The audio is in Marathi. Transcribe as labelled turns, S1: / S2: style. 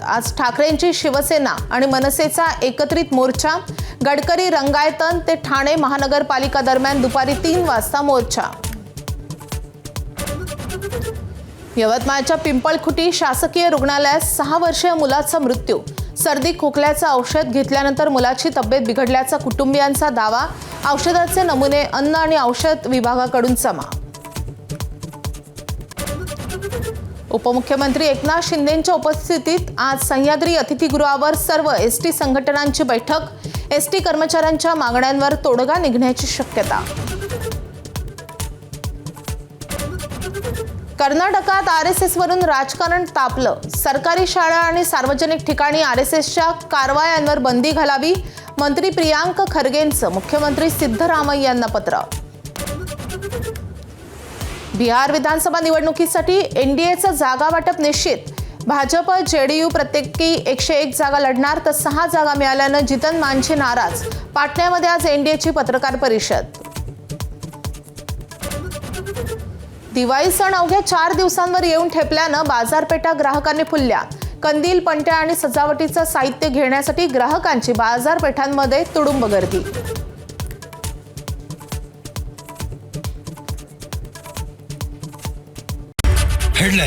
S1: आज ठाकरेंची शिवसेना आणि मनसेचा एकत्रित मोर्चा। गडकरी रंगायतन ते ठाणे महानगरपालिका दरम्यान दुपारी 3 वाजता मोर्चा। यवतमाळच्या पिंपळखुटी शासकीय रुग्णालयात 6 वर्षीय मुलाचा मृत्यू। सर्दी खोकल्याचं औषध घेतल्यानंतर मुलाची तब्येत बिघडल्याचा कुटुंबियांचा दावा। औषधाचे नमुने अन्न आणि औषध विभागाकडून जमा। उपमुख्यमंत्री एकनाथ शिंदेंच्या उपस्थितीत आज सह्याद्री अतिथीगृहावर सर्व एसटी संघटनांची बैठक। एसटी कर्मचाऱ्यांच्या मागण्यांवर तोडगा निघण्याची शक्यता। कर्नाटकात आरएसएसवरून राजकारण तापलं। सरकारी शाळा आणि सार्वजनिक ठिकाणी आरएसएसच्या कारवायांवर बंदी घालावी। मंत्री प्रियांक खरगेंचं मुख्यमंत्री सिद्धरामय्यांना पत्र। बिहार विधानसभा निवडणुकीसाठी एनडीएचं जागा वाटप निश्चित। भाजप जेडीयू प्रत्येकी 101 जागा लढणार, तर 6 जागा मिळाल्यानं जितन मांझी नाराज। पाटण्यामध्ये आज एनडीएची पत्रकार परिषद। दिवाळी सण अवघ्या 4 दिवसांवर येऊन ठेपल्यानं बाजारपेठा ग्राहकांनी फुलल्या। कंदील, पणत्या आणि सजावटीचं साहित्य घेण्यासाठी ग्राहकांची बाजारपेठांमध्ये तुडुंब गर्दी।
S2: हेडलाइन